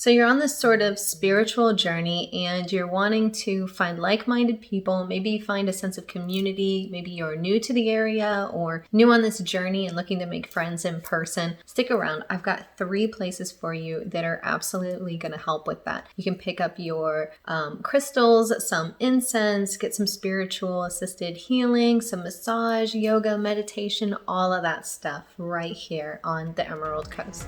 So you're on this sort of spiritual journey and you're wanting to find like-minded people, maybe find a sense of community, maybe you're new to the area or new on this journey and looking to make friends in person. Stick around. I've got 3 places for you that are absolutely going to help with that. You can pick up your crystals, some incense, get some spiritual assisted healing, some massage, yoga, meditation, all of that stuff right here on the Emerald Coast.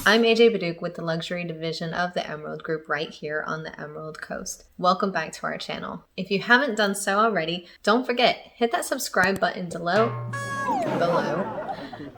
I'm AJ Baduke with the luxury division of the Emerald Group right here on the Emerald Coast. Welcome back to our channel. If you haven't done so already, don't forget, hit that subscribe button below,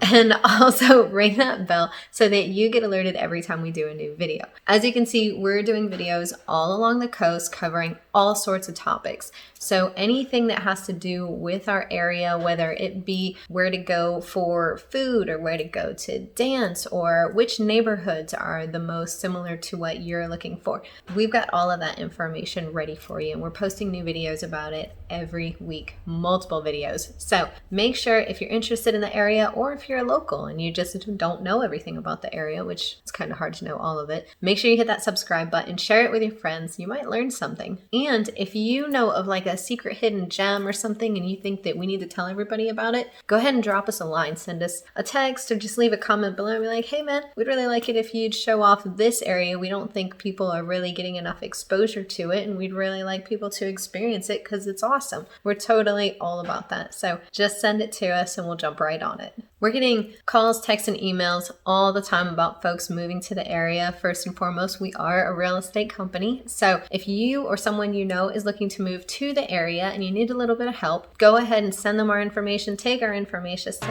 and also ring that bell so that you get alerted every time we do a new video. As you can see, we're doing videos all along the coast covering all sorts of topics. So anything that has to do with our area, whether it be where to go for food or where to go to dance or which neighborhoods are the most similar to what you're looking for, we've got all of that information ready for you. And we're posting new videos about it every week, multiple videos. So make sure if you're interested in the area or if you're a local and you just don't know everything about the area, which it's kind of hard to know all of it, make sure you hit that subscribe button, share it with your friends. You might learn something. And if you know of like a secret hidden gem or something and you think that we need to tell everybody about it, go ahead and drop us a line, send us a text or just leave a comment below and be like, hey man, we'd really like it if you'd show off this area. We don't think people are really getting enough exposure to it and we'd really like people to experience it because it's awesome. We're totally all about that. So just send it to us and we'll jump right on it. We're getting calls, texts, and emails all the time about folks moving to the area. First and foremost, we are a real estate company. So if you or someone you know is looking to move to the area and you need a little bit of help, go ahead and send them our information, take our information,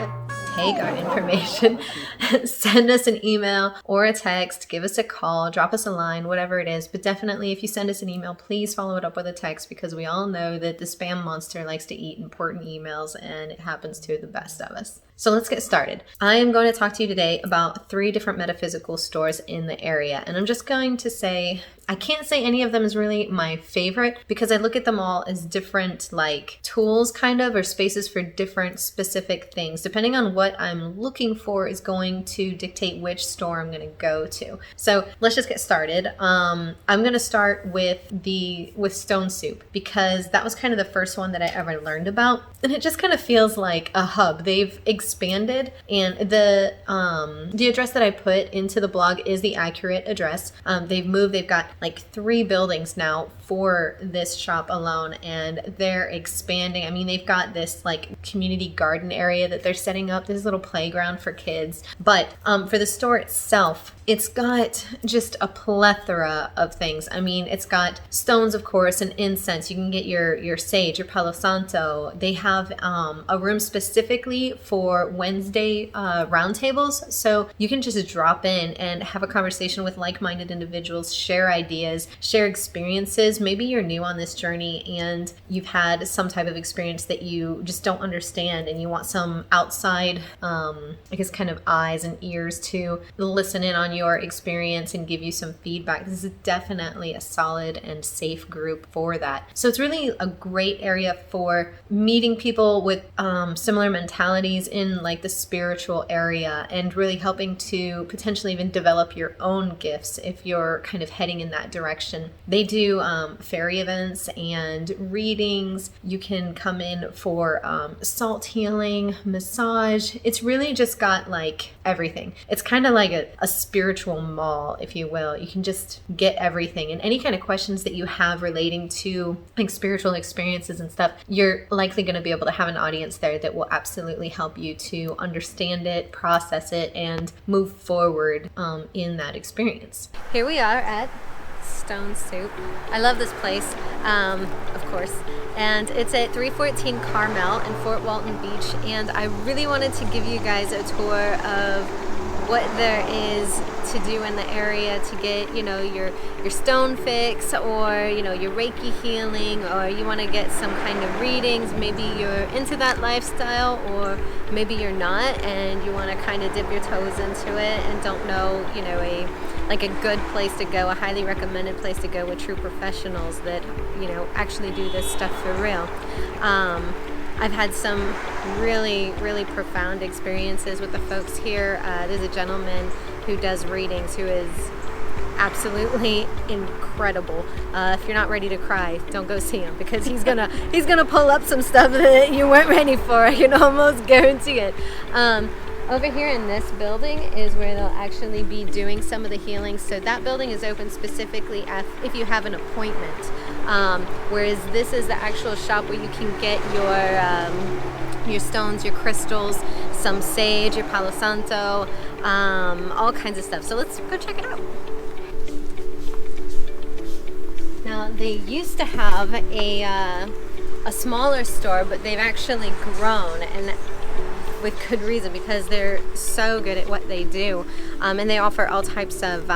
send us an email or a text, give us a call, drop us a line, whatever it is. But definitely if you send us an email, please follow it up with a text because we all know that the spam monster likes to eat important emails and it happens to the best of us. So let's get started. I am going to talk to you today about 3 different metaphysical stores in the area. And I'm just going to say, I can't say any of them is really my favorite because I look at them all as different like tools kind of or spaces for different specific things. Depending on what I'm looking for is going to dictate which store I'm going to go to. So let's just get started. I'm going to start with Stone Soup because that was kind of the first one that I ever learned about. And it just kind of feels like a hub. They've expanded and the address that I put into the blog is the accurate address. They've moved, they've got like 3 buildings now for this shop alone and they're expanding. I mean, they've got this like community garden area that they're setting up, this little playground for kids. But for the store itself, it's got just a plethora of things. I mean, it's got stones, of course, and incense. You can get your sage, your Palo Santo. They have a room specifically for Wednesday roundtables. So you can just drop in and have a conversation with like-minded individuals, share ideas, share experiences. Maybe you're new on this journey and you've had some type of experience that you just don't understand and you want some outside, I guess, kind of eyes and ears to listen in on your experience and give you some feedback. This is definitely a solid and safe group for that. So it's really a great area for meeting people with similar mentalities in like the spiritual area and really helping to potentially even develop your own gifts if you're kind of heading in that direction. They do fairy events and readings. You can come in for salt healing, massage. It's really just got like everything. It's kind of like a spiritual mall, if you will. You can just get everything and any kind of questions that you have relating to like spiritual experiences and stuff, you're likely going to be able to have an audience there that will absolutely help you to understand it, process it, and move forward in that experience. Here we are at Stone Soup. I love this place, of course, and it's at 314 Carmel in Fort Walton Beach, and I really wanted to give you guys a tour of what there is to do in the area to get, you know, your stone fix, or, you know, your Reiki healing, or you want to get some kind of readings. Maybe you're into that lifestyle, or maybe you're not and you want to kind of dip your toes into it and don't know, you know, a good place to go, a highly recommended place to go with true professionals that, you know, actually do this stuff for real. I've had some really, really profound experiences with the folks here. There's a gentleman who does readings who is absolutely incredible. If you're not ready to cry, don't go see him, because he's gonna pull up some stuff that you weren't ready for. I can almost guarantee it. Over here in this building is where they'll actually be doing some of the healings. So that building is open specifically if you have an appointment. Whereas this is the actual shop where you can get your stones, your crystals, some sage, your Palo Santo, all kinds of stuff. So let's go check it out. Now, they used to have a smaller store, but they've actually grown, and with good reason, because they're so good at what they do, and they offer all types of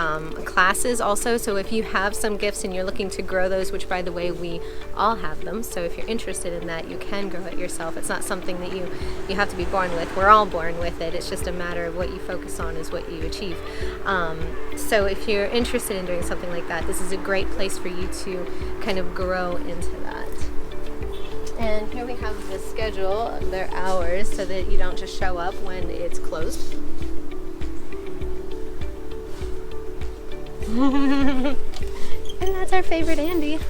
classes also. So if you have some gifts and you're looking to grow those, which by the way, we all have them, so if you're interested in that, you can grow it yourself. It's not something that you have to be born with. We're all born with it. It's just a matter of what you focus on is what you achieve. So if you're interested in doing something like that, this is a great place for you to kind of grow into that. And here we have the schedule, their hours, so that you don't just show up when it's closed. And that's our favorite Andy.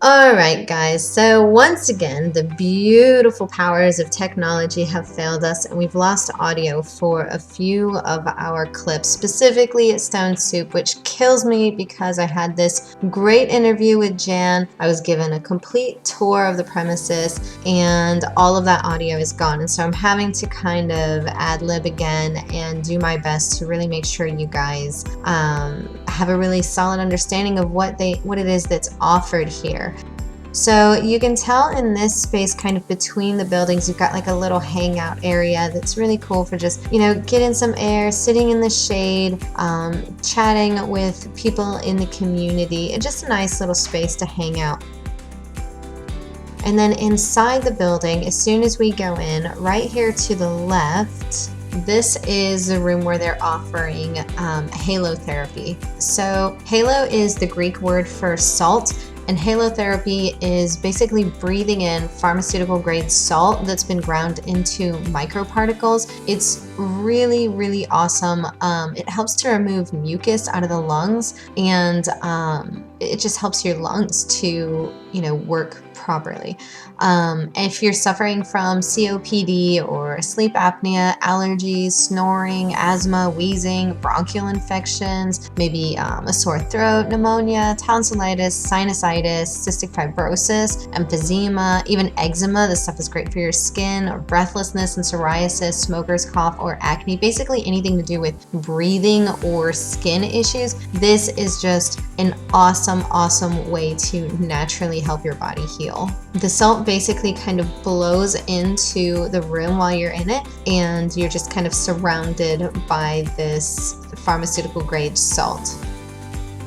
Alright guys, so once again, the beautiful powers of technology have failed us, and we've lost audio for a few of our clips, specifically at Stone Soup, which kills me because I had this great interview with Jan. I was given a complete tour of the premises, and all of that audio is gone. And so I'm having to kind of ad-lib again and do my best to really make sure you guys have a really solid understanding of what it is that's offered here. So you can tell in this space, kind of between the buildings, you've got like a little hangout area that's really cool for just, you know, getting some air, sitting in the shade, chatting with people in the community. It's just a nice little space to hang out. And then inside the building, as soon as we go in, right here to the left, this is the room where they're offering halotherapy. So halo is the Greek word for salt, and halotherapy is basically breathing in pharmaceutical grade salt that's been ground into microparticles. It's really, really awesome. It helps to remove mucus out of the lungs, and it just helps your lungs to, you know, work properly. If you're suffering from COPD or sleep apnea, allergies, snoring, asthma, wheezing, bronchial infections, maybe a sore throat, pneumonia, tonsillitis, sinusitis, cystic fibrosis, emphysema, even eczema, this stuff is great for your skin, or breathlessness and psoriasis, smoker's cough, or acne, basically anything to do with breathing or skin issues. This is just an awesome, awesome way to naturally help your body heal. The salt basically kind of blows into the room while you're in it, and you're just kind of surrounded by this pharmaceutical grade salt.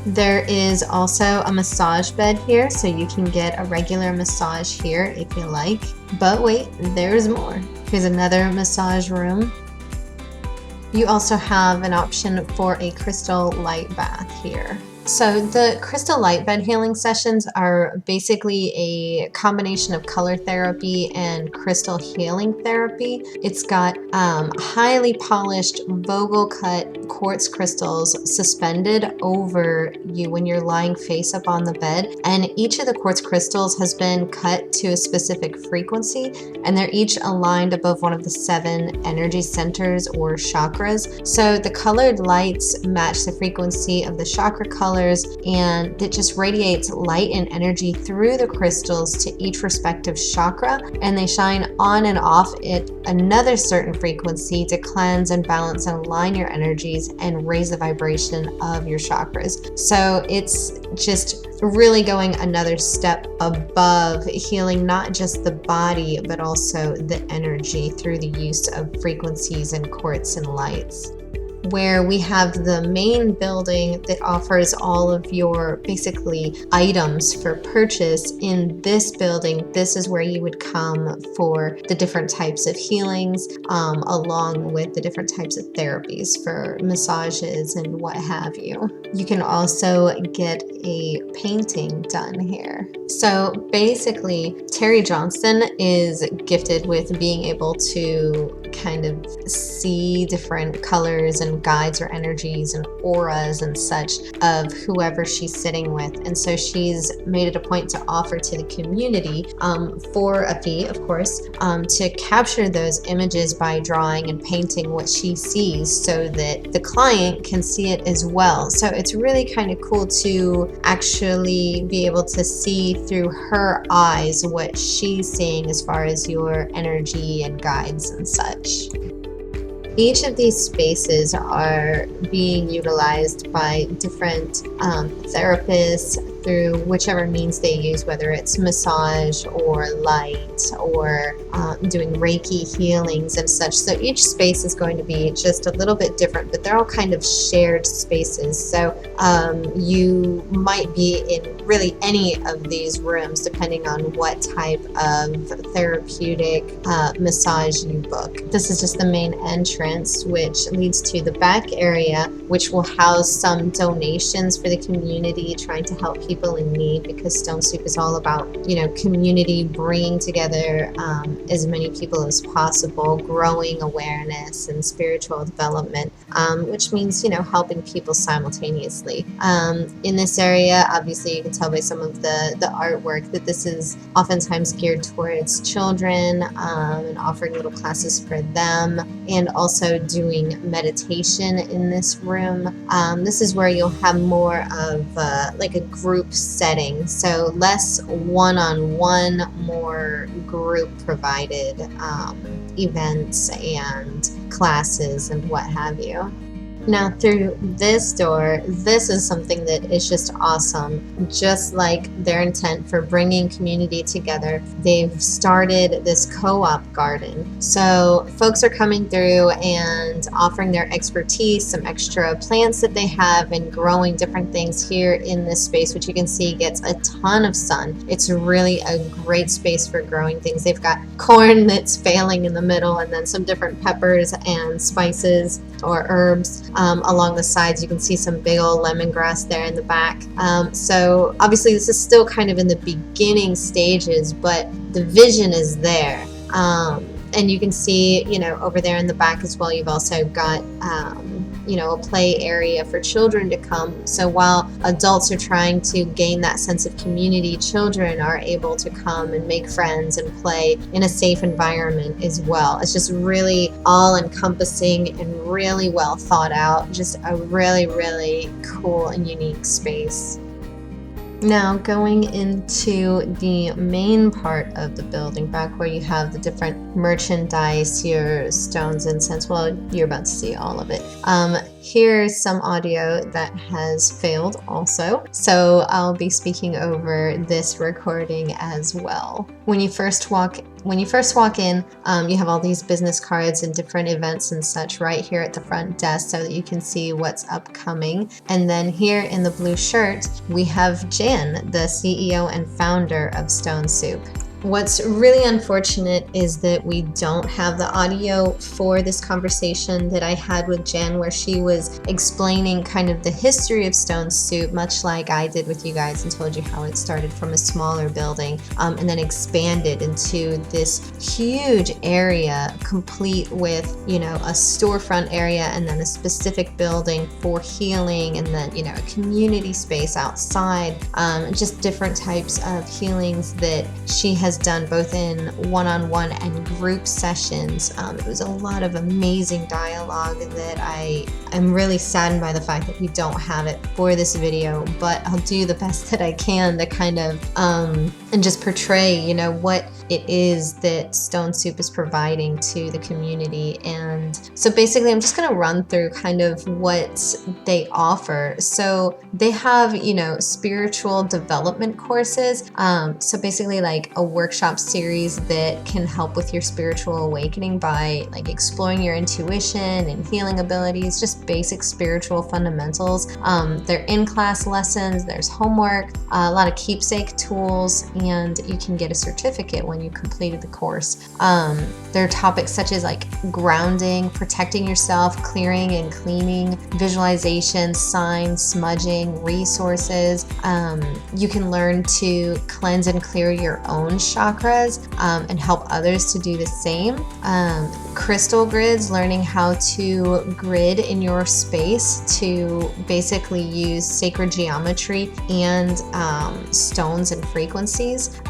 There is also a massage bed here, so you can get a regular massage here if you like. But wait, there's more. Here's another massage room. You also have an option for a crystal light bath here. So the crystal light bed healing sessions are basically a combination of color therapy and crystal healing therapy. It's got highly polished Vogel cut quartz crystals suspended over you when you're lying face up on the bed, and each of the quartz crystals has been cut to a specific frequency, and they're each aligned above one of the 7 energy centers or chakras. So the colored lights match the frequency of the chakra color colors, and it just radiates light and energy through the crystals to each respective chakra, and they shine on and off at another certain frequency to cleanse and balance and align your energies and raise the vibration of your chakras. So it's just really going another step above healing not just the body, but also the energy through the use of frequencies and quartz and lights. Where we have the main building that offers all of your basically items for purchase. In this building, this is where you would come for the different types of healings, along with the different types of therapies for massages and what have you. You can also get a painting done here. So basically, Terry Johnson is gifted with being able to kind of see different colors and guides or energies and auras and such of whoever she's sitting with. And so she's made it a point to offer to the community, for a fee, of course, to capture those images by drawing and painting what she sees so that the client can see it as well. So it's really kind of cool to actually be able to see through her eyes what she's seeing as far as your energy and guides and such. Each of these spaces are being utilized by different therapists through whichever means they use, whether it's massage or light or doing Reiki healings and such. So each space is going to be just a little bit different, but they're all kind of shared spaces. So you might be in really any of these rooms depending on what type of therapeutic massage you book. This is just the main entrance, which leads to the back area, which will house some donations for the community, trying to help people in need, because Stone Soup is all about, community, bringing together as many people as possible, growing awareness and spiritual development, which means, helping people simultaneously. In this area, obviously, you can tell by some of the artwork that this is oftentimes geared towards children, and offering little classes for them, and also doing meditation in this room. This is where you'll have more of like a group setting, so less one-on-one, more group provided events and classes and what have you. Now through this door, this is something that is just awesome. Just like their intent for bringing community together, they've started this co-op garden. So folks are coming through and offering their expertise, some extra plants that they have, and growing different things here in this space, which you can see gets a ton of sun. It's really a great space for growing things. They've got corn that's failing in the middle, and then some different peppers and spices or herbs along the sides. You can see some big old lemongrass there in the back. So obviously this is still kind of in the beginning stages, but the vision is there. And you can see, over there in the back as well, you've also got, a play area for children to come. So while adults are trying to gain that sense of community, children are able to come and make friends and play in a safe environment as well. It's just really all encompassing and really well thought out. Just a really, really cool and unique space. Now going into the main part of the building, back where you have the different merchandise, your stones, incense, well, you're about to see all of it. Here's some audio that has failed also, so I'll be speaking over this recording as well. When you first walk in, you have all these business cards and different events and such right here at the front desk so that you can see what's upcoming. And then here in the blue shirt, we have Jan, the CEO and founder of Stone Soup. What's really unfortunate is that we don't have the audio for this conversation that I had with Jan, where she was explaining kind of the history of Stone Soup, much like I did with you guys, and told you how it started from a smaller building and then expanded into this huge area, complete with, a storefront area and then a specific building for healing, and then, a community space outside, just different types of healings that she has has done both in one-on-one and group sessions. It was a lot of amazing dialogue that I'm really saddened by the fact that we don't have it for this video, but I'll do the best that I can to kind of and just portray, you know, what it is that Stone Soup is providing to the community. And so basically I'm just going to run through kind of what they offer. So they have, you know, spiritual development courses. So basically like a workshop series that can help with your spiritual awakening by like exploring your intuition and healing abilities, just basic spiritual fundamentals. They're in-class lessons, there's homework, a lot of keepsake tools, and you can get a certificate when you completed the course. There are topics such as like grounding, protecting yourself, clearing and cleaning, visualization, signs, smudging, resources. You can learn to cleanse and clear your own chakras and help others to do the same. Crystal grids, learning how to grid in your space to basically use sacred geometry and stones and frequencies.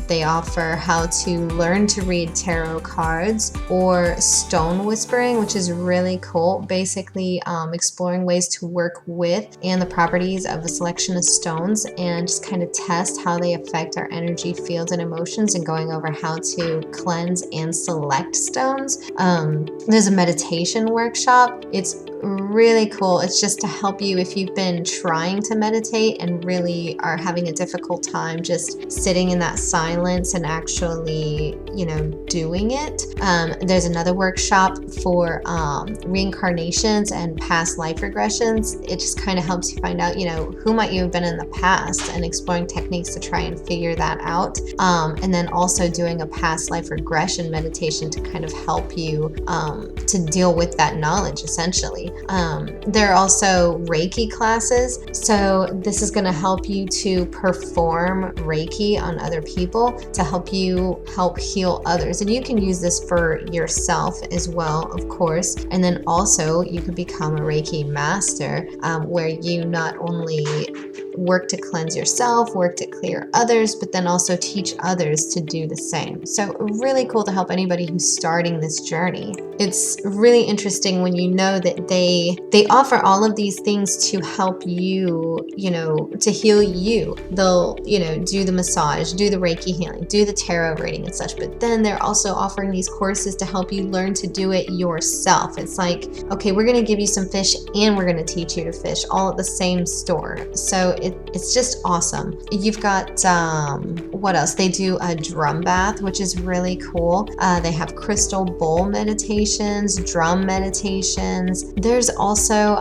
They offer how to learn to read tarot cards or stone whispering, which is really cool. Basically exploring ways to work with and the properties of a selection of stones and just kind of test how they affect our energy fields and emotions, and going over how to cleanse and select stones. There's a meditation workshop. It's really cool. It's just to help you if you've been trying to meditate and really are having a difficult time just sitting in that silence and actually, you know, doing it. There's another workshop for reincarnations and past life regressions. It just kind of helps you find out, you know, who might you have been in the past, and exploring techniques to try and figure that out. And then also doing a past life regression meditation to kind of help you to deal with that knowledge, essentially. There are also Reiki classes. So this is going to help you to perform Reiki on other people to help you help heal others. And you can use this for yourself as well, of course. And then also you could become a Reiki master, where you not only work to cleanse yourself, work to clear others, but then also teach others to do the same. So really cool to help anybody who's starting this journey. It's really interesting when you know that they offer all of these things to help you, you know, to heal you. They'll, you know, do the massage, do the Reiki healing, do the tarot reading and such, but then they're also offering these courses to help you learn to do it yourself. It's like, okay, we're going to give you some fish and we're going to teach you to fish all at the same store. So it's just awesome. You've got, what else? They do a drum bath, which is really cool. They have crystal bowl meditations, drum meditations. There's also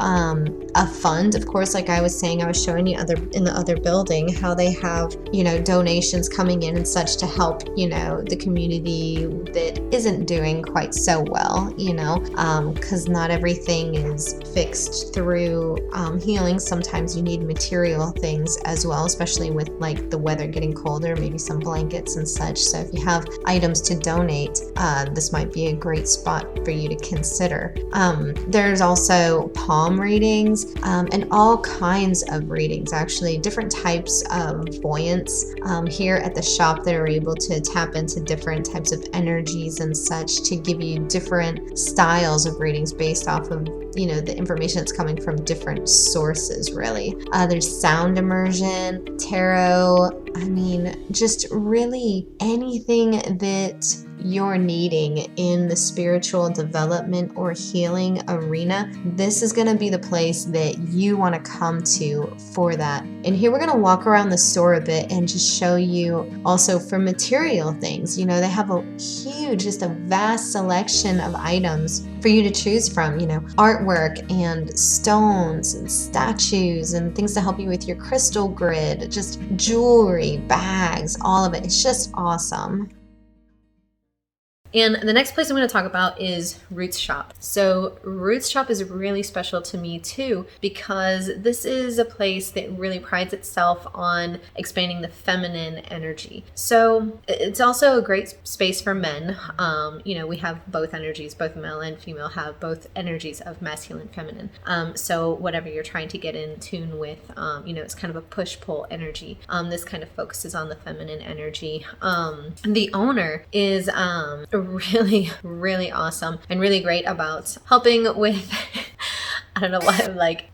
a fund, of course, like I was saying, I was showing you in the other building how they have, you know, donations coming in and such to help, you know, the community that isn't doing quite so well, you know, because not everything is fixed through healing. Sometimes you need material things as well, especially with like the weather getting colder, maybe some blankets and such. So if you have items to donate, this might be a great spot for you to consider. There's also palm readings and all kinds of readings, actually different types of voyants here at the shop that are able to tap into different types of energies and such to give you different styles of readings based off of, you know, the information that's coming from different sources, really. There's sound immersion, tarot, I mean, just really anything that you're needing in the spiritual development or healing arena. This is going to be the place that you want to come to for that. And here we're going to walk around the store a bit and just show you also for material things. You know, they have a huge, just a vast selection of items for you to choose from, you know, artwork and stones and statues and things to help you with your crystal grid, just jewelry, bags, all of it. It's just awesome. And the next place I'm going to talk about is Roots Shoppe. So Roots Shoppe is really special to me too, because this is a place that really prides itself on expanding the feminine energy. So it's also a great space for men. We have both energies, both male and female have both energies of masculine, feminine. So whatever you're trying to get in tune with, it's kind of a push-pull energy. This kind of focuses on the feminine energy. The owner is really, really awesome and really great about helping with I don't know why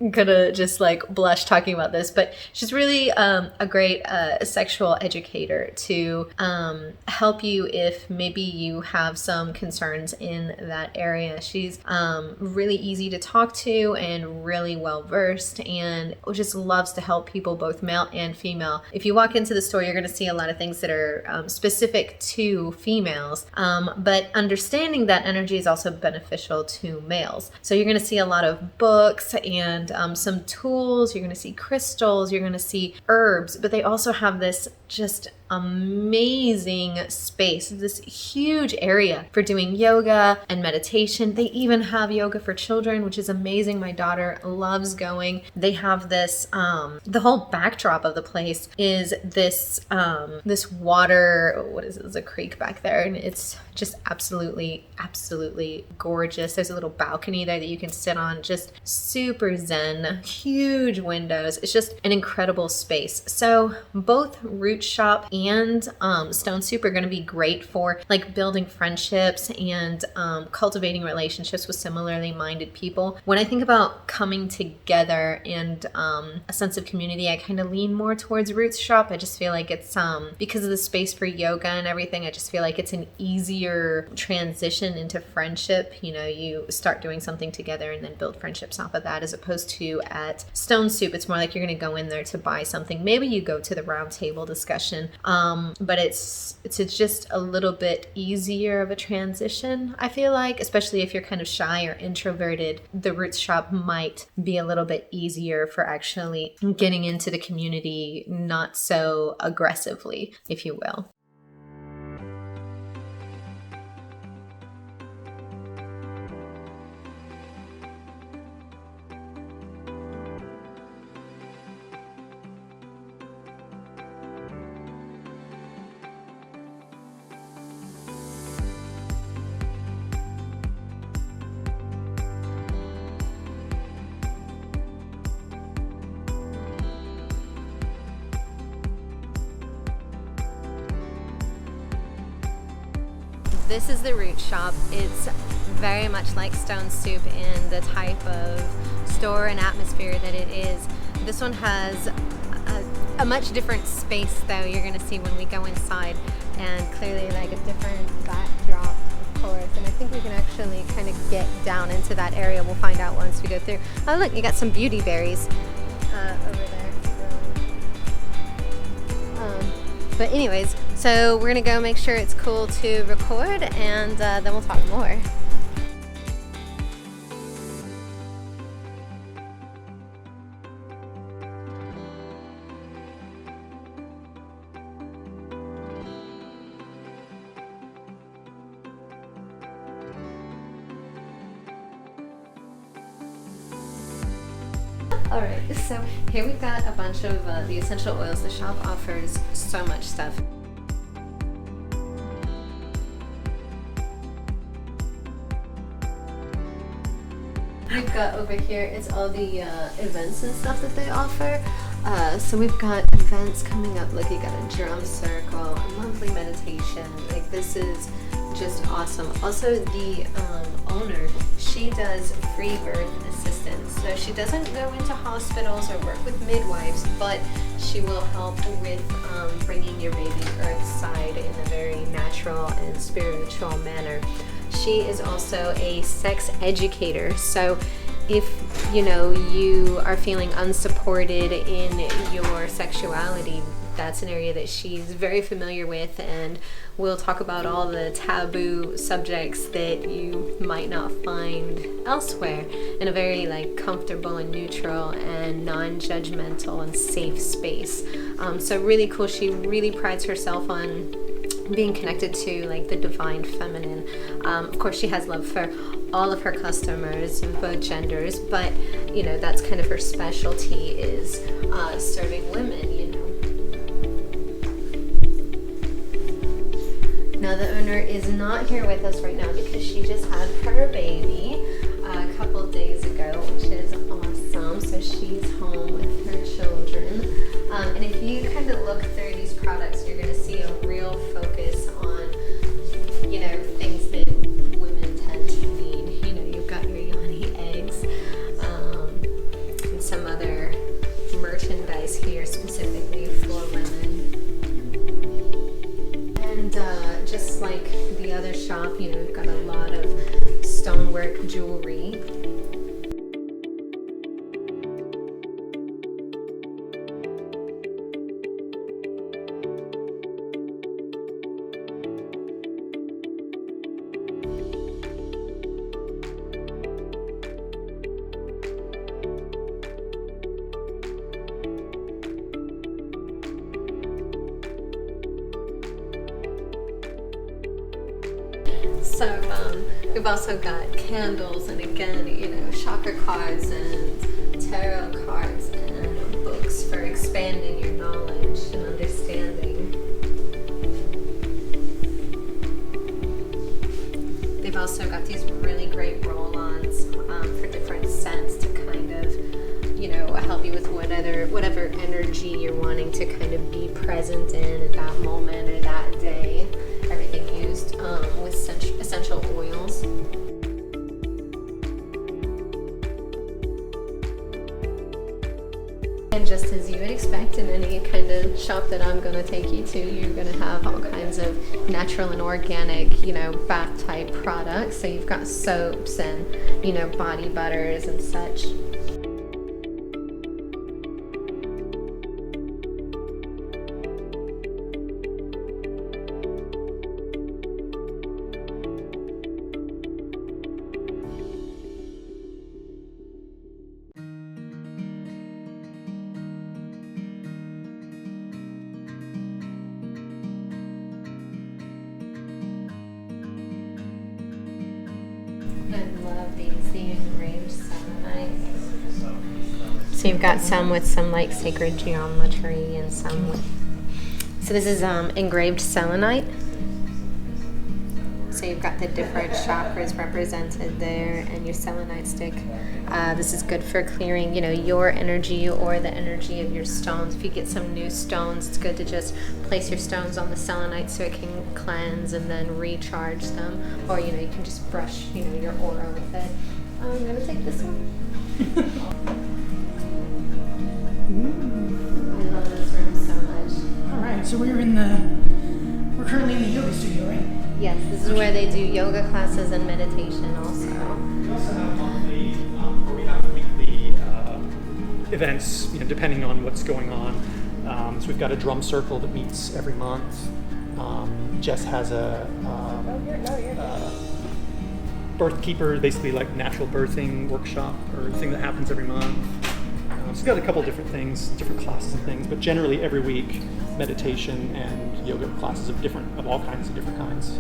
I'm gonna just blush talking about this, but she's really a great sexual educator to help you if maybe you have some concerns in that area. She's really easy to talk to and really well versed, and just loves to help people, both male and female. If you walk into the store, you're gonna see a lot of things that are specific to females, but understanding that energy is also beneficial to males. So you're gonna see a lot of books and some tools. You're going to see crystals, you're going to see herbs, but they also have this just amazing space, this huge area for doing yoga and meditation. They even have yoga for children, which is amazing. My daughter loves going. They have this, the whole backdrop of the place is this water, what is it? There's a creek back there, and it's just absolutely gorgeous. There's a little balcony there that you can sit on, just super zen, huge windows. It's just an incredible space. So both Root Shoppe and Stone Soup are going to be great for building friendships and cultivating relationships with similarly minded people. When I think about coming together and a sense of community, I kind of lean more towards Root Shoppe. I just feel like it's because of the space for yoga and everything, I just feel like it's an easier transition into friendship. You start doing something together and then build friendships off of that, as opposed to at Stone Soup, it's more like you're going to go in there to buy something. Maybe you go to the round table discussion, but it's just a little bit easier of a transition, I feel like, especially if you're kind of shy or introverted. The Roots Shoppe might be a little bit easier for actually getting into the community, not so aggressively, if you will. This is the Root Shoppe. It's very much like Stone Soup in the type of store and atmosphere that it is. This one has a much different space, though, you're going to see when we go inside, and clearly a different backdrop, of course. And I think we can actually kind of get down into that area. We'll find out once we go through. Oh, look, you got some beauty berries over there. But anyways, so we're gonna go make sure it's cool to record, and then we'll talk more. Alright, so here we've got a bunch of the essential oils. The shop offers so much stuff. We've got over here, it's all the events and stuff that they offer. So we've got events coming up. Look, you got a drum circle, a monthly meditation. This is just awesome. Also, the owner, she does free birth assistance. So she doesn't go into hospitals or work with midwives, but she will help with bringing your baby earthside in a very natural and spiritual manner. She is also a sex educator. So if you are feeling unsupported in your sexuality, that's an area that she's very familiar with, and we'll talk about all the taboo subjects that you might not find elsewhere in a very comfortable and neutral and non-judgmental and safe space. So really cool. She really prides herself on being connected to like the divine feminine. Of course, she has love for all of her customers of both genders, but you know, that's kind of her specialty, is serving women, you know. Now the owner is not here with us right now because she just had her baby a couple days ago, which is awesome. So she's home with her children. And if you kind of look through these products, you're going to see a real focus on, you know, things that women tend to need. You know, you've got your yoni eggs, and some other merchandise here specifically for women. And just like the other shop, you know, we've got a lot of stonework jewelry. So we've also got candles, and again, you know, chakra cards and tarot cards and books for expanding your knowledge and understanding. They've also got these really great roll-ons for different scents to kind of, you know, help you with whatever energy you're wanting to kind of be present in at that moment or that day. Everything used with essential oils. And just as you would expect in any kind of shop that I'm going to take you to, you're going to have all kinds of natural and organic, you know, bath type products. So you've got soaps and, you know, body butters and such. I love these, the engraved selenite. So you've got some with some like sacred geometry and some with... So this is engraved selenite. So you've got the different chakras represented there, and your selenite stick. This is good for clearing, you know, your energy or the energy of your stones. If you get some new stones, it's good to just place your stones on the selenite so it can cleanse and then recharge them. Or, you know, you can just brush, you know, your aura with it. I'm gonna take this one. I love this room so much. All right, so we're currently in the yoga studio, right? Yes, this is where they do yoga classes and meditation also. Where we have weekly events, you know, depending on what's going on. So we've got a drum circle that meets every month. Jess has a birth keeper, basically like natural birthing workshop or thing that happens every month. So we've got a couple different things, different classes and things, but generally every week, meditation and yoga classes of all kinds of different kinds.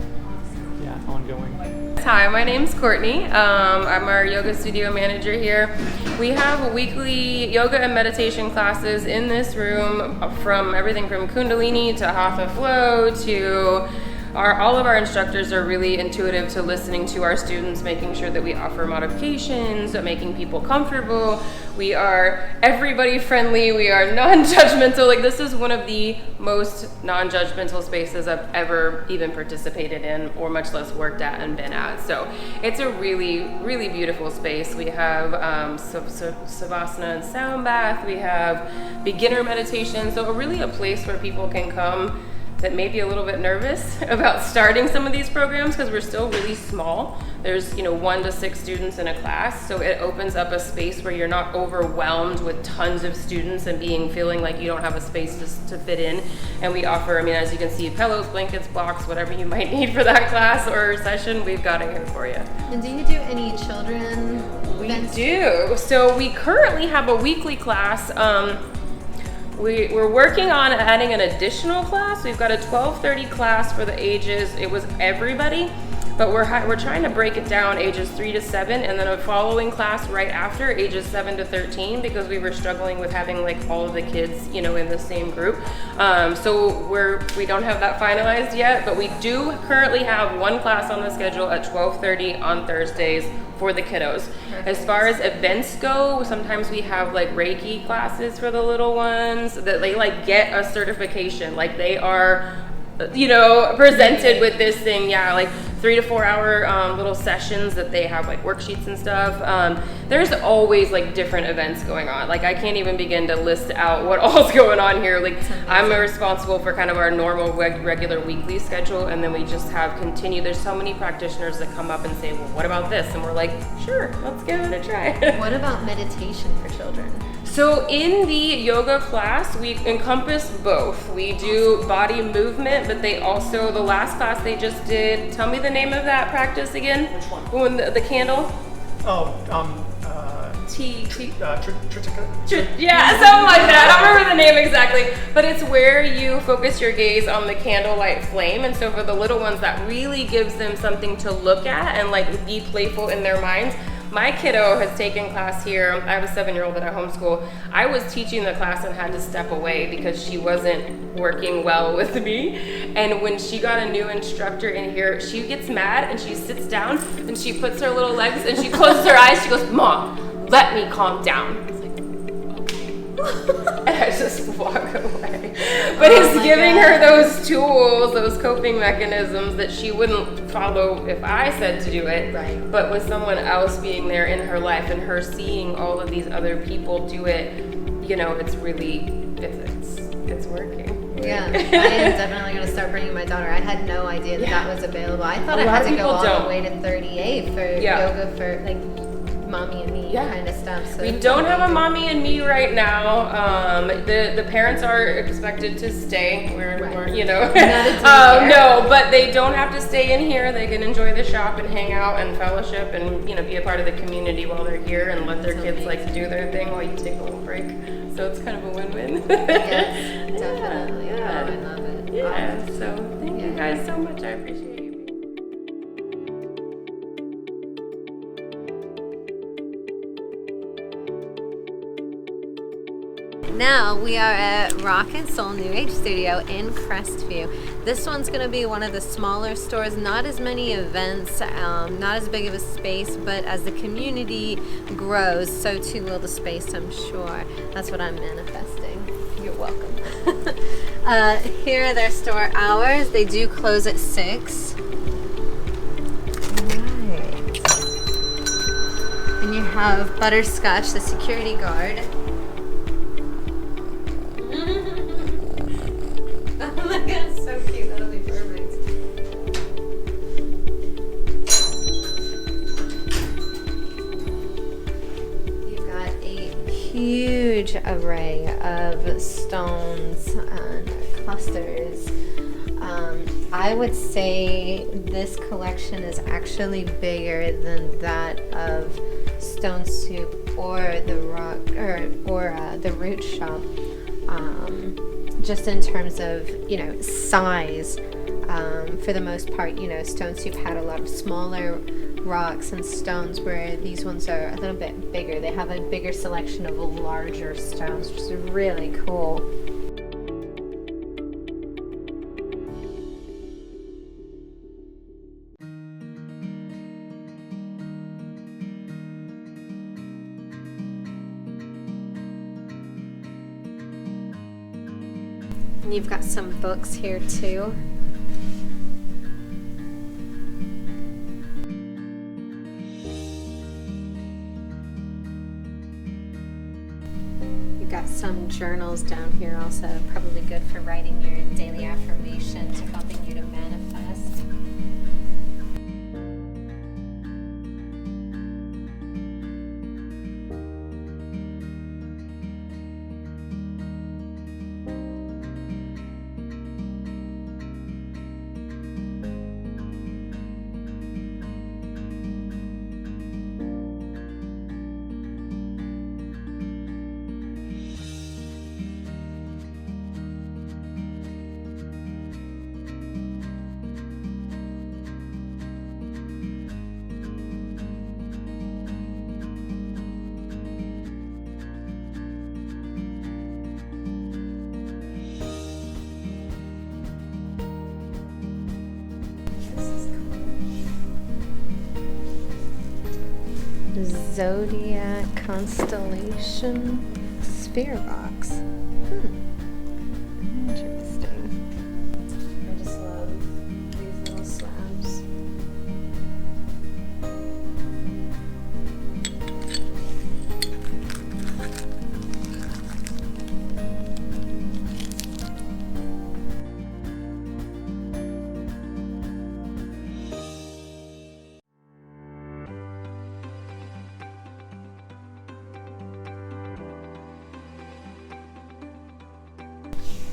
Yeah, ongoing. Hi, my name's Courtney. I'm our yoga studio manager here. We have weekly yoga and meditation classes in this room, from everything from Kundalini to Hatha Flow to all of our instructors are really intuitive to listening to our students, making sure that we offer modifications, making people comfortable. We are everybody friendly. We are non-judgmental. Like, this is one of the most non-judgmental spaces I've ever even participated in, or much less worked at and been at. So it's a really, really beautiful space. We have Savasana and sound bath. We have beginner meditation. So really a place where people can come that may be a little bit nervous about starting some of these programs because we're still really small. There's 1 to 6 students in a class, so it opens up a space where you're not overwhelmed with tons of students and feeling like you don't have a space to fit in. And we offer, as you can see, pillows, blankets, blocks, whatever you might need for that class or session, we've got it here for you. And do you do any children events? We do. So we currently have a weekly class We're working on adding an additional class. We've got a 12:30 class for the ages. It was everybody, but we're trying to break it down ages 3 to 7, and then a following class right after ages 7 to 13, because we were struggling with having like all of the kids, you know, in the same group. So we don't have that finalized yet, but we do currently have one class on the schedule at 12:30 on Thursdays for the kiddos. As far as events go, sometimes we have like Reiki classes for the little ones that they like get a certification, like they are, you know, presented with this thing. Yeah, like 3 to 4 hour little sessions that they have like worksheets and stuff. There's always like different events going on. Like I can't even begin to list out what all's going on here. Like I'm responsible for kind of our normal regular weekly schedule, and then we just have continued. There's so many practitioners that come up and say, well, what about this? And we're like, sure, let's give it a try. What about meditation for children? So in the yoga class, we encompass both. We do body movement, but they also, the last class they just did, tell me the name of that practice again? Which one? When the candle? Oh, Yeah, something like that. I don't remember the name exactly, but it's where you focus your gaze on the candlelight flame. And so for the little ones, that really gives them something to look at and like be playful in their minds. My kiddo has taken class here. I have a 7-year-old that I homeschool. I was teaching the class and had to step away because she wasn't working well with me. And when she got a new instructor in here, she gets mad and she sits down and she puts her little legs and she closes her eyes. She goes, Mom, let me calm down. I was like, okay. And I just walk away. But it's giving her those tools, those coping mechanisms that she wouldn't follow if I said to do it. Right. But with someone else being there in her life and her seeing all of these other people do it, you know, it's really, it's working. Yeah, I am definitely going to start bringing my daughter. I had no idea that was available. I thought I had to go all the way to 38 for yoga for like mommy and me kind of stuff. So we don't have a mommy and me right now. The parents are expected to stay. We're you know, no, but they don't have to stay in here. They can enjoy the shop and hang out and fellowship and, you know, be a part of the community while they're here and let their kids like do their thing while you take a little break. So it's kind of a win-win. Yes, definitely. Yeah. Oh, I love it. Yeah. So thank you guys so much. I appreciate it. Now we are at Rock and Soul New Age Studio in Crestview. This one's going to be one of the smaller stores, not as many events, not as big of a space, but as the community grows, so too will the space, I'm sure. That's what I'm manifesting. You're welcome. Here are their store hours. They do close at 6. Right. And you have Butterscotch, the security guard. Oh my god, so cute. That'll be perfect. You've got a huge array of stones and clusters. I would say this collection is actually bigger than that of Stone Soup or the rock or the root shop. Just in terms of, you know, size, for the most part, you know, Stone Soup had a lot of smaller rocks and stones, where these ones are a little bit bigger. They have a bigger selection of larger stones, which is really cool. And you've got some books here too. You've got some journals down here also, probably good for writing your daily affirmations or helping you to manifest. Zodiac Constellation Sphere Box. Interesting. I just love these little slabs.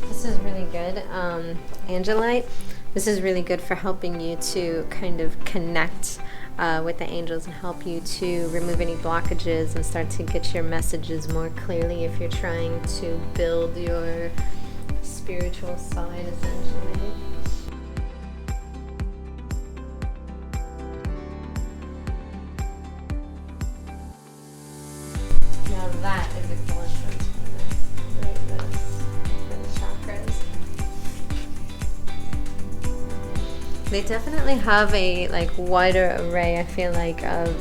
This is really good. Angelite. This is really good for helping you to kind of connect with the angels and help you to remove any blockages and start to get your messages more clearly if you're trying to build your spiritual side, essentially. Now that is a cool incense burner. Like this. For the chakras. They definitely have a like wider array, I feel like, of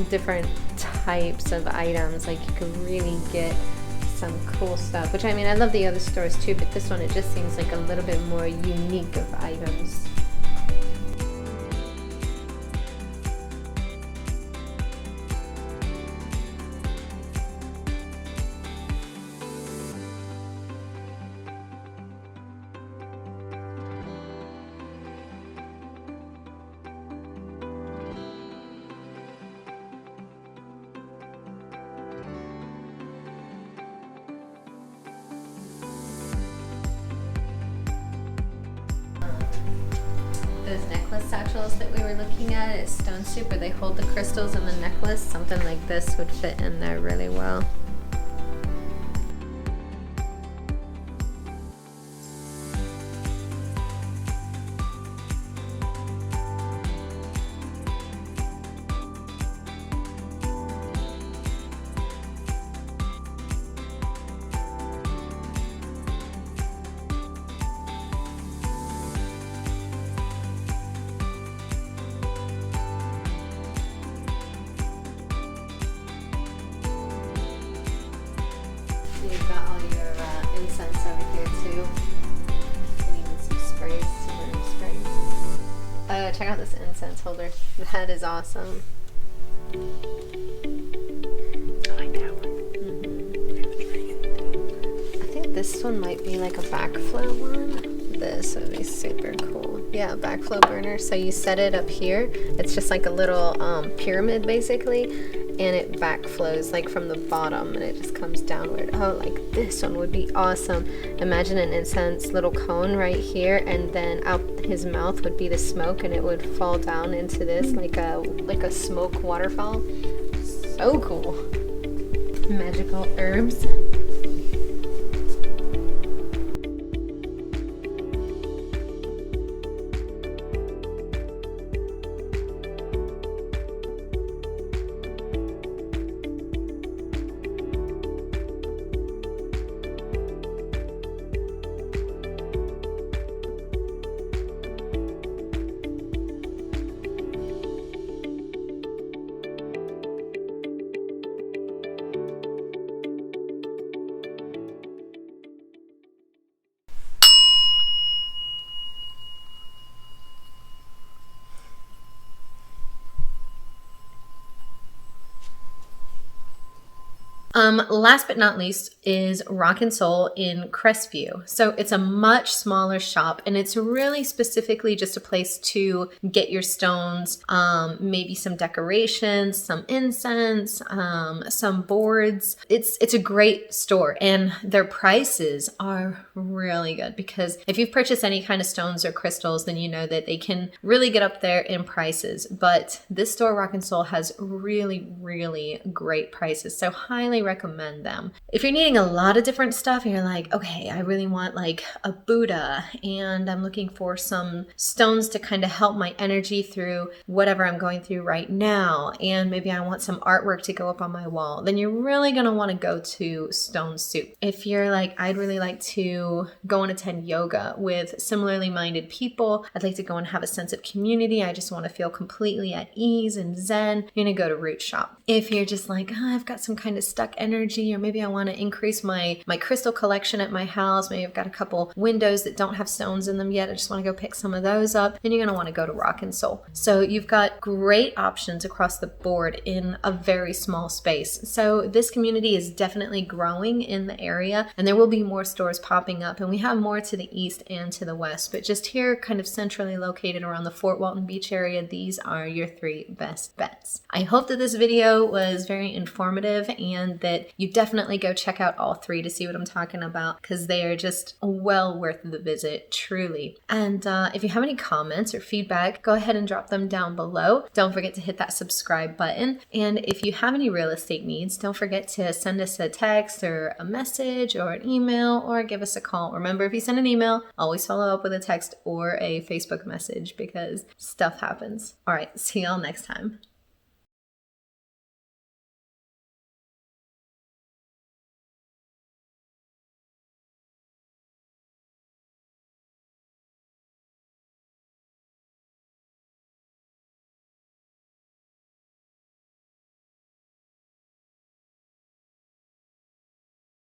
different types of items. Like you could really get some cool stuff, which I mean, I love the other stores too, but this one, it just seems like a little bit more unique of items. Those necklace satchels that we were looking at at Stone Soup, where they hold the crystals in the necklace, something like this would fit in there really well. You've got all your incense over here too, and even some sprays, some burning sprays. Check out this incense holder. That is awesome. I like that one. I think this one might be like a backflow one. This would be super cool. Yeah, backflow burner. So you set it up here. It's just like a little pyramid basically, and it backflows like from the bottom and it just comes downward. Oh, like this one would be awesome. Imagine an incense little cone right here, and then out his mouth would be the smoke, and it would fall down into this like a smoke waterfall. So cool. Magical herbs. Last but not least is Rock and Soul in Crestview. So it's a much smaller shop, and it's really specifically just a place to get your stones, maybe some decorations, some incense, some boards. It's a great store, and their prices are really good, because if you've purchased any kind of stones or crystals, then you know that they can really get up there in prices. But this store, Rock and Soul, has really, really great prices. So highly recommend them. If you're needing a lot of different stuff and you're like, okay, I really want like a Buddha and I'm looking for some stones to kind of help my energy through whatever I'm going through right now, and maybe I want some artwork to go up on my wall, then you're really going to want to go to Stone Soup. If you're like, I'd really like to go and attend yoga with similarly minded people, I'd like to go and have a sense of community, I just want to feel completely at ease and zen, you're going to go to Root Shop. If you're just like, oh, I've got some kind of stuck energy, or maybe I want to increase my crystal collection at my house, maybe I've got a couple windows that don't have stones in them yet, I just want to go pick some of those up, then you're going to want to go to Rock and Soul. So you've got great options across the board in a very small space. So this community is definitely growing in the area, and there will be more stores popping up, and we have more to the east and to the west, but just here kind of centrally located around the Fort Walton Beach area, these are your 3 best bets. I hope that this video was very informative and that you definitely go check out all 3 to see what I'm talking about, because they are just well worth the visit, truly. And if you have any comments or feedback, go ahead and drop them down below. Don't forget to hit that subscribe button. And if you have any real estate needs, don't forget to send us a text or a message or an email or give us a call. Remember, if you send an email, always follow up with a text or a Facebook message because stuff happens. All right, see y'all next time.